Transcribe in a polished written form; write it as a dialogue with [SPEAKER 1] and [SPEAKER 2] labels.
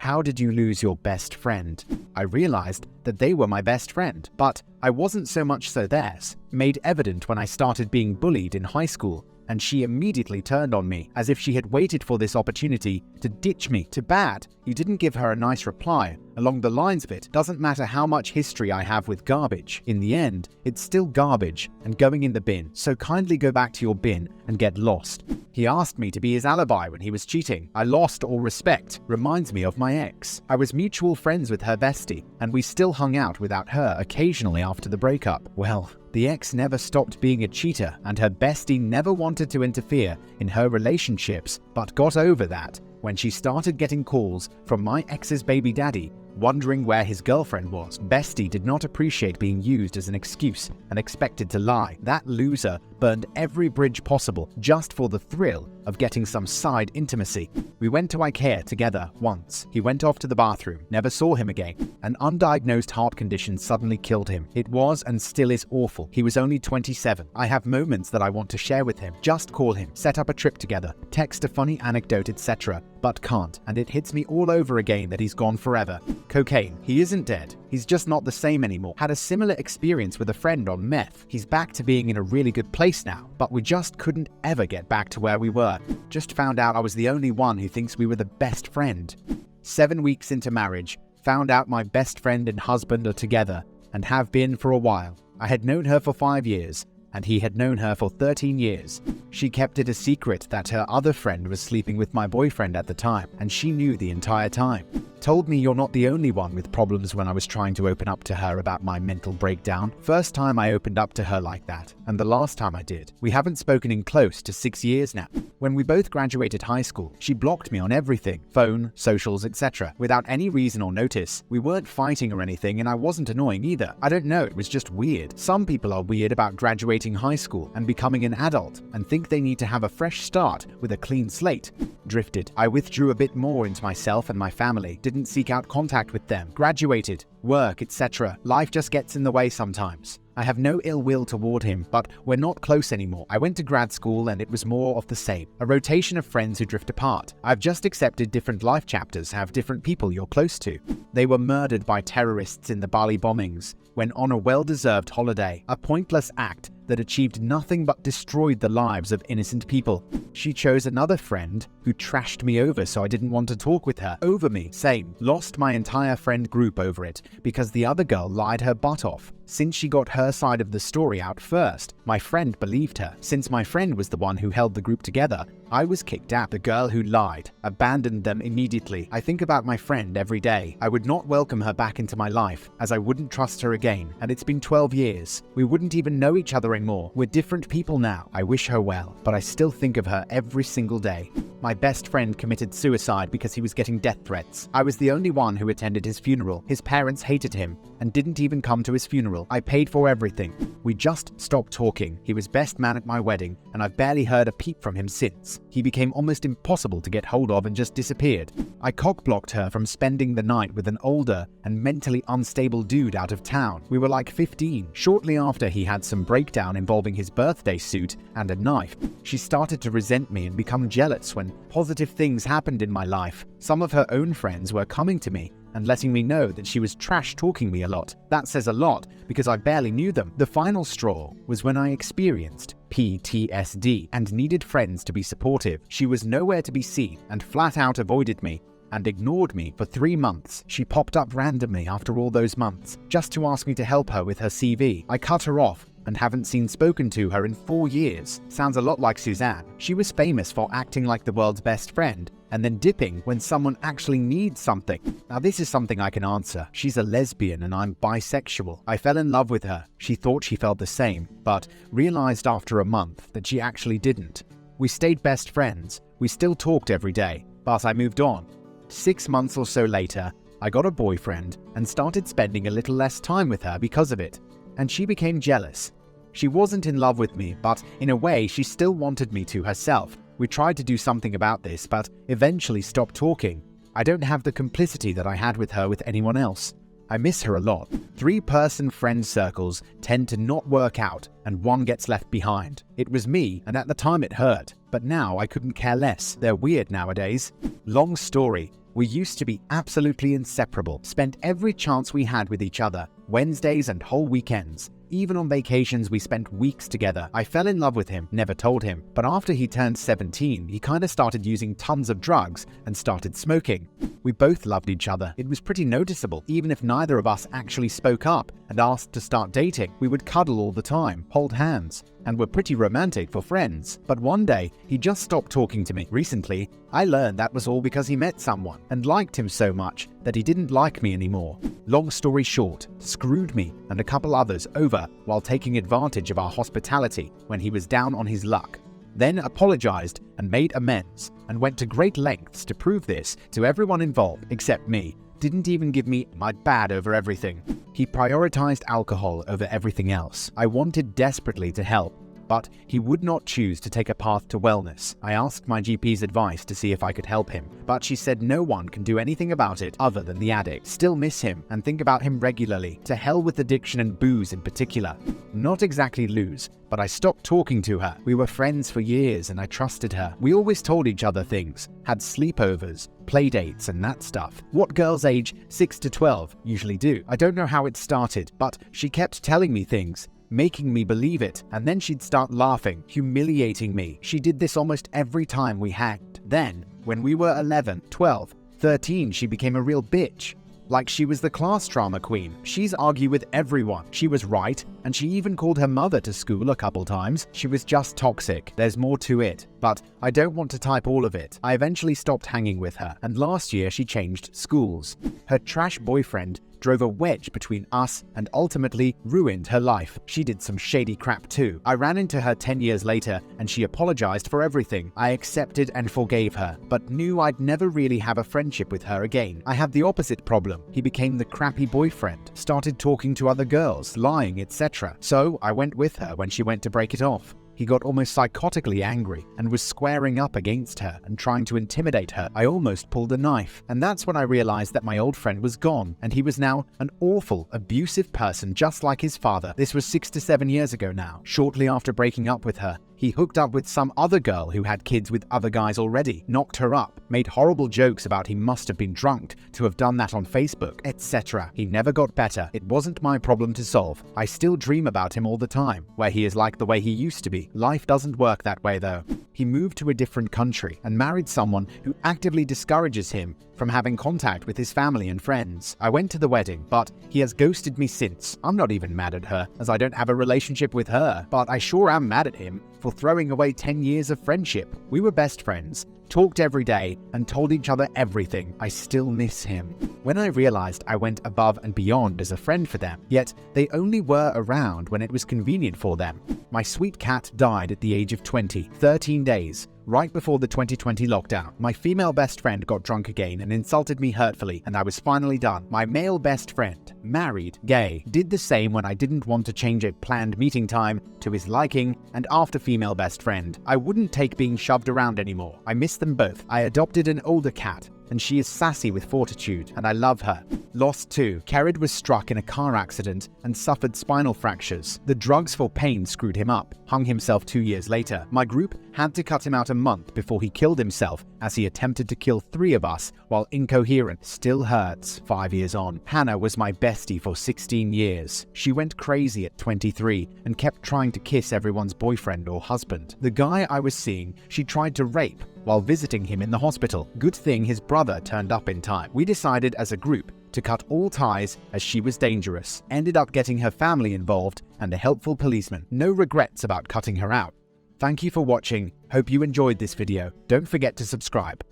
[SPEAKER 1] How did you lose your best friend? I realized that they were my best friend, but I wasn't so much so theirs. Made evident when I started being bullied in high school, and she immediately turned on me as if she had waited for this opportunity to ditch me. Too bad you didn't give her a nice reply along the lines of it doesn't matter how much history I have with garbage. In the end, it's still garbage and going in the bin, so kindly go back to your bin and get lost. He asked me to be his alibi when he was cheating. I lost all respect. Reminds me of my ex. I was mutual friends with her bestie, and we still hung out without her occasionally after the breakup. Well, the ex never stopped being a cheater, and her bestie never wanted to interfere in her relationships, but got over that when she started getting calls from my ex's baby daddy wondering where his girlfriend was. Bestie did not appreciate being used as an excuse and expected to lie. That loser burned every bridge possible just for the thrill of getting some side intimacy. We went to IKEA together once. He went off to the bathroom, never saw him again. An undiagnosed heart condition suddenly killed him. It was and still is awful. He was only 27. I have moments that I want to share with him. Just call him, set up a trip together, text a funny anecdote, etc. But can't, and it hits me all over again that he's gone forever. Cocaine. He isn't dead. He's just not the same anymore. Had a similar experience with a friend on meth. He's back to being in a really good place now, but we just couldn't ever get back to where we were. Just found out I was the only one who thinks we were the best friend. 7 weeks into marriage, found out my best friend and husband are together and have been for a while. I had known her for 5 years, and he had known her for 13 years. She kept it a secret that her other friend was sleeping with my boyfriend at the time, and she knew the entire time. Told me you're not the only one with problems when I was trying to open up to her about my mental breakdown. First time I opened up to her like that, and the last time I did. We haven't spoken in close to 6 years now. When we both graduated high school, she blocked me on everything, phone, socials, etc. without any reason or notice. We weren't fighting or anything, and I wasn't annoying either. I don't know, it was just weird. Some people are weird about graduating high school and becoming an adult and think they need to have a fresh start with a clean slate. Drifted. I withdrew a bit more into myself and my family, didn't seek out contact with them, graduated, work, etc. Life just gets in the way sometimes. I have no ill will toward him, but we're not close anymore. I went to grad school and it was more of the same. A rotation of friends who drift apart. I've just accepted different life chapters have different people you're close to. They were murdered by terrorists in the Bali bombings when on a well-deserved holiday, a pointless act that achieved nothing but destroyed the lives of innocent people. She chose another friend who trashed me over so I didn't want to talk with her. Over me, same. Lost my entire friend group over it because the other girl lied her butt off. Since she got her side of the story out first, my friend believed her. Since my friend was the one who held the group together, I was kicked out. The girl who lied abandoned them immediately. I think about my friend every day. I would not welcome her back into my life as I wouldn't trust her again. And it's been 12 years. We wouldn't even know each other anymore. We're different people now. I wish her well, but I still think of her every single day. My best friend committed suicide because he was getting death threats. I was the only one who attended his funeral. His parents hated him and didn't even come to his funeral. I paid for everything. We just stopped talking. He was best man at my wedding, and I've barely heard a peep from him since. He became almost impossible to get hold of and just disappeared. I cock-blocked her from spending the night with an older and mentally unstable dude out of town. We were like 15. Shortly after he had some breakdown involving his birthday suit and a knife, she started to resent me and become jealous when positive things happened in my life. Some of her own friends were coming to me and letting me know that she was trash-talking me a lot. That says a lot because I barely knew them. The final straw was when I experienced PTSD and needed friends to be supportive. She was nowhere to be seen and flat out avoided me and ignored me for 3 months. She popped up randomly after all those months just to ask me to help her with her CV. I cut her off and haven't spoken to her in 4 years. Sounds a lot like Suzanne. She was famous for acting like the world's best friend and then dipping when someone actually needs something. Now this is something I can answer. She's a lesbian and I'm bisexual. I fell in love with her. She thought she felt the same, but realized after a month that she actually didn't. We stayed best friends. We still talked every day, but I moved on. 6 months or so later, I got a boyfriend and started spending a little less time with her because of it. And she became jealous. She wasn't in love with me, but in a way she still wanted me to herself. We tried to do something about this, but eventually stopped talking. I don't have the complicity that I had with her with anyone else. I miss her a lot. 3-person friend circles tend to not work out and one gets left behind. It was me, and at the time it hurt, but now I couldn't care less. They're weird nowadays. Long story. We used to be absolutely inseparable, spent every chance we had with each other, Wednesdays and whole weekends. Even on vacations, we spent weeks together. I fell in love with him, never told him. But after he turned 17, he kinda started using tons of drugs and started smoking. We both loved each other. It was pretty noticeable. Even if neither of us actually spoke up and asked to start dating, we would cuddle all the time, hold hands, and were pretty romantic for friends. But one day, he just stopped talking to me. Recently, I learned that was all because he met someone and liked him so much that he didn't like me anymore. Long story short, screwed me and a couple others over while taking advantage of our hospitality when he was down on his luck. Then apologized and made amends and went to great lengths to prove this to everyone involved except me. Didn't even give me my bad over everything. He prioritized alcohol over everything else. I wanted desperately to help, but he would not choose to take a path to wellness. I asked my GP's advice to see if I could help him, but she said no one can do anything about it other than the addict. Still miss him and think about him regularly. To hell with addiction and booze in particular. Not exactly lose, but I stopped talking to her. We were friends for years and I trusted her. We always told each other things, had sleepovers, playdates and that stuff. What girls age 6 to 12 usually do. I don't know how it started, but she kept telling me things, making me believe it, and then she'd start laughing, humiliating me. She did this almost every time we hanged. Then, when we were 11, 12, 13, she became a real bitch. Like she was the class drama queen. She's argued with everyone. She was right, and she even called her mother to school a couple times. She was just toxic. There's more to it, but I don't want to type all of it. I eventually stopped hanging with her, and last year she changed schools. Her trash boyfriend drove a wedge between us and ultimately ruined her life. She did some shady crap too. I ran into her 10 years later and she apologized for everything. I accepted and forgave her, but knew I'd never really have a friendship with her again. I had the opposite problem. He became the crappy boyfriend, started talking to other girls, lying, etc. So I went with her when she went to break it off. He got almost psychotically angry and was squaring up against her and trying to intimidate her. I almost pulled a knife, and that's when I realized that my old friend was gone and he was now an awful, abusive person just like his father. This was 6 to 7 years ago now. Shortly after breaking up with her, he hooked up with some other girl who had kids with other guys already, knocked her up, made horrible jokes about he must have been drunk to have done that on Facebook, etc. He never got better. It wasn't my problem to solve. I still dream about him all the time, where he is like the way he used to be. Life doesn't work that way though. He moved to a different country and married someone who actively discourages him from having contact with his family and friends. I went to the wedding, but he has ghosted me since. I'm not even mad at her, as I don't have a relationship with her, but I sure am mad at him for throwing away 10 years of friendship. We were best friends, talked every day, and told each other everything. I still miss him. When I realized I went above and beyond as a friend for them, yet they only were around when it was convenient for them. My sweet cat died at the age of 20, 13 days. Right before the 2020 lockdown, my female best friend got drunk again and insulted me hurtfully, and I was finally done. My male best friend, married, gay, did the same when I didn't want to change a planned meeting time to his liking, and after female best friend, I wouldn't take being shoved around anymore. I miss them both. I adopted an older cat, and she is sassy with fortitude, and I love her. Lost 2. Kerrid was struck in a car accident and suffered spinal fractures. The drugs for pain screwed him up, hung himself 2 years later. My group had to cut him out a month before he killed himself as he attempted to kill 3 of us while incoherent. Still hurts 5 years on. Hannah was my bestie for 16 years. She went crazy at 23 and kept trying to kiss everyone's boyfriend or husband. The guy I was seeing, she tried to rape while visiting him in the hospital. Good thing his brother turned up in time. We decided as a group to cut all ties as she was dangerous. Ended up getting her family involved and a helpful policeman. No regrets about cutting her out. Thank you for watching. Hope you enjoyed this video. Don't forget to subscribe.